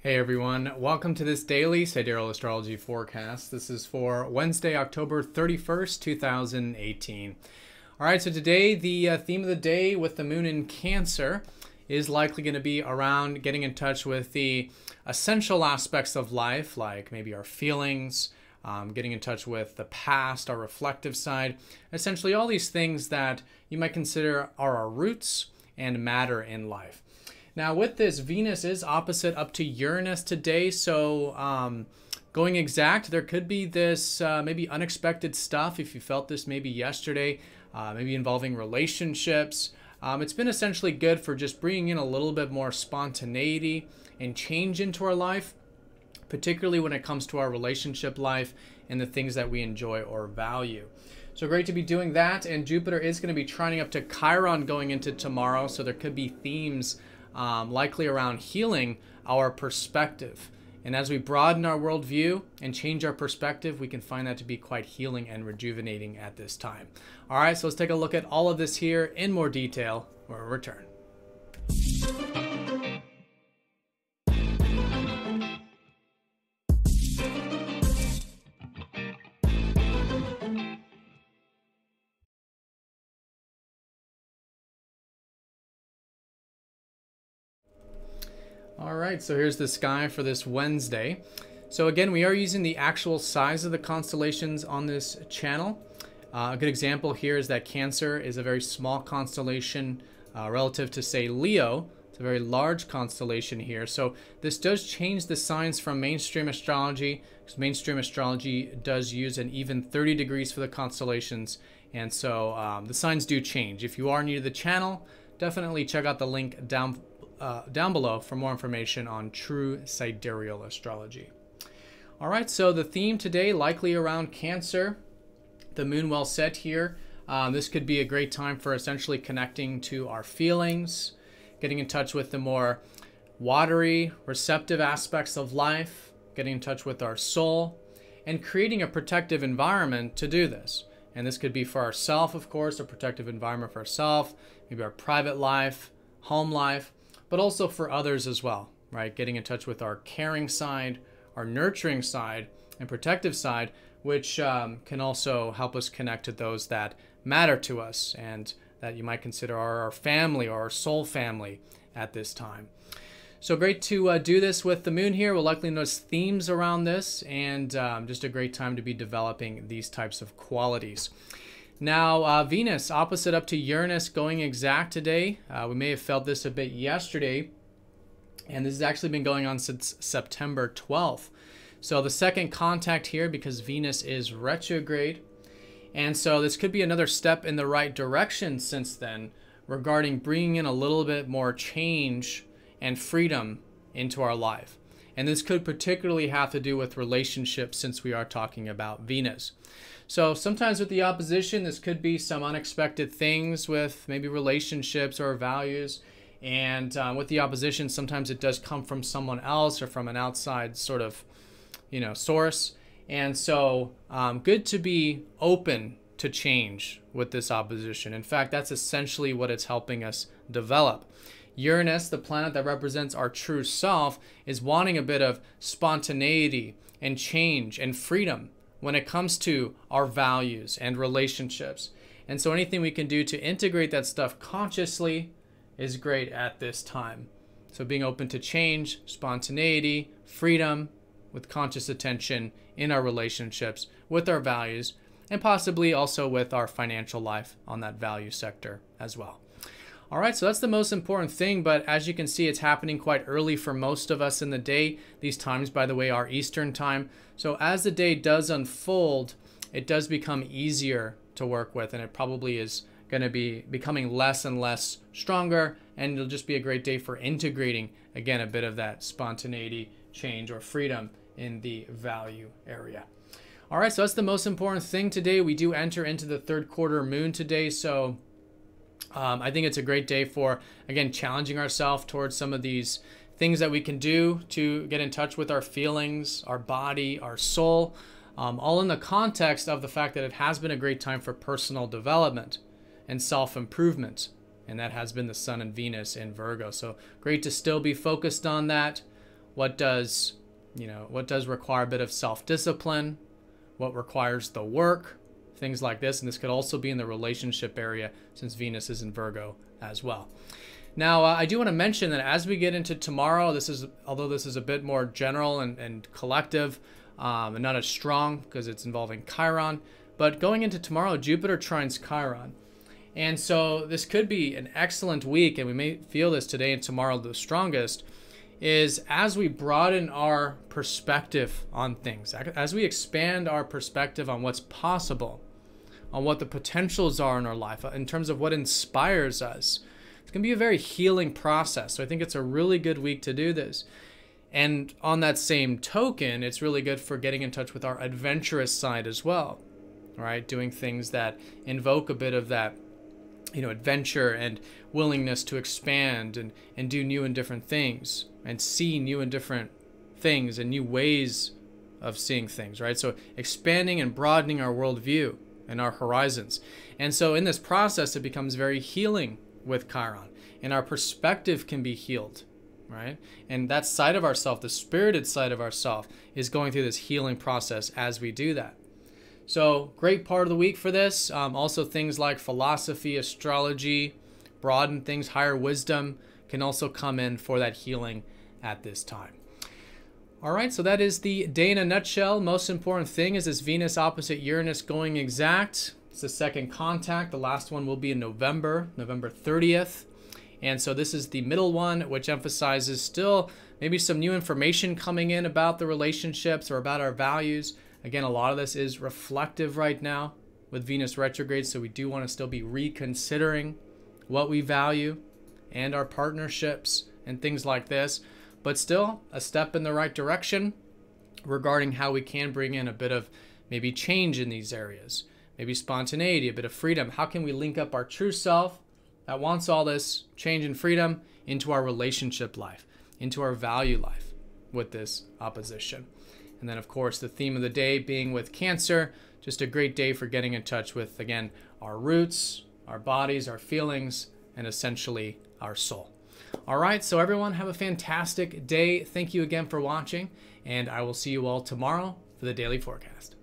Hey everyone, welcome to this daily Sidereal Astrology forecast. This is for Wednesday, October 31st, 2018. Alright, so today the theme of the day with the moon in Cancer is likely going to be around getting in touch with the essential aspects of life, like maybe our feelings, getting in touch with the past, our reflective side, essentially all these things that you might consider are our roots and matter in life. Now with this, Venus is opposite up to Uranus today, so going exact, there could be this maybe unexpected stuff if you felt this maybe yesterday, maybe involving relationships. It's been essentially good for just bringing in a little bit more spontaneity and change into our life, particularly when it comes to our relationship life and the things that we enjoy or value. So great to be doing that, and Jupiter is going to be trining up to Chiron going into tomorrow, so there could be themes likely around healing our perspective. And as we broaden our worldview and change our perspective, we can find that to be quite healing and rejuvenating at this time. All right, so let's take a look at all of this here in more detail when we return. All right, so here's the sky for this Wednesday. So again, we are using the actual size of the constellations on this channel. A good example here is that Cancer is a very small constellation relative to, say, Leo. It's a very large constellation here. So this does change the signs from mainstream astrology, because mainstream astrology does use an even 30 degrees for the constellations. And so the signs do change. If you are new to the channel, definitely check out the link down below for more information on true sidereal astrology. All right, so the theme today likely around Cancer, the moon well set here. This could be a great time for essentially connecting to our feelings, getting in touch with the more watery, receptive aspects of life, getting in touch with our soul, and creating a protective environment to do this. And this could be for ourselves, of course, a protective environment for ourselves, maybe our private life, home life, but also for others as well, right? Getting in touch with our caring side, our nurturing side, and protective side, which can also help us connect to those that matter to us and that you might consider are our family or our soul family at this time. So great to do this with the moon here. We'll likely notice themes around this, and just a great time to be developing these types of qualities. Now, Venus opposite up to Uranus going exact today. We may have felt this a bit yesterday, and this has actually been going on since September 12th. So the second contact here, because Venus is retrograde. And so this could be another step in the right direction since then regarding bringing in a little bit more change and freedom into our life. And this could particularly have to do with relationships since we are talking about Venus. So sometimes with the opposition, this could be some unexpected things with maybe relationships or values. And with the opposition, sometimes it does come from someone else or from an outside sort of, source. And so good to be open to change with this opposition. In fact, that's essentially what it's helping us develop. Uranus, the planet that represents our true self, is wanting a bit of spontaneity and change and freedom when it comes to our values and relationships. And so anything we can do to integrate that stuff consciously is great at this time. So being open to change, spontaneity, freedom, with conscious attention in our relationships, with our values, and possibly also with our financial life on that value sector as well. All right, so that's the most important thing, but as you can see, it's happening quite early for most of us in the day. These times, by the way, are Eastern time. So as the day does unfold, it does become easier to work with, and it probably is going to be becoming less and less stronger, and it'll just be a great day for integrating, again, a bit of that spontaneity, change, or freedom in the value area. All right, so that's the most important thing today. We do enter into the third quarter moon today, so I think it's a great day for, again, challenging ourselves towards some of these things that we can do to get in touch with our feelings, our body, our soul, all in the context of the fact that it has been a great time for personal development and self-improvement. And that has been the Sun and Venus in Virgo. So great to still be focused on that what does, what does require a bit of self-discipline, what requires the work, things like this. And this could also be in the relationship area since Venus is in Virgo as well. Now, I do want to mention that as we get into tomorrow, although this is a bit more general and collective, and not as strong because it's involving Chiron, but going into tomorrow, Jupiter trines Chiron. And so this could be an excellent week, and we may feel this today and tomorrow the strongest, is as we broaden our perspective on things, as we expand our perspective on what's possible, on what the potentials are in our life, in terms of what inspires us. It's going to be a very healing process. So I think it's a really good week to do this. And on that same token, it's really good for getting in touch with our adventurous side as well, right? Doing things that invoke a bit of that, adventure and willingness to expand and do new and different things and see new and different things and new ways of seeing things, right? So expanding and broadening our worldview and our horizons. And so in this process, it becomes very healing with Chiron, and our perspective can be healed, right? And that side of ourself, the spirited side of ourself, is going through this healing process as we do that. So great part of the week for this. Also things like philosophy, astrology, broaden things, higher wisdom can also come in for that healing at this time. All right, so that is the day in a nutshell. Most important thing is this Venus opposite Uranus going exact. It's the second contact. The last one will be in November 30th. And so this is the middle one, which emphasizes still maybe some new information coming in about the relationships or about our values. Again, a lot of this is reflective right now with Venus retrograde, so we do want to still be reconsidering what we value and our partnerships and things like this, but still a step in the right direction regarding how we can bring in a bit of maybe change in these areas, maybe spontaneity, a bit of freedom. How can we link up our true self that wants all this change and freedom into our relationship life, into our value life with this opposition? And then, of course, the theme of the day being with Cancer, just a great day for getting in touch with, again, our roots, our bodies, our feelings, and essentially our soul. All right, so everyone have a fantastic day. Thank you again for watching, and I will see you all tomorrow for the daily forecast.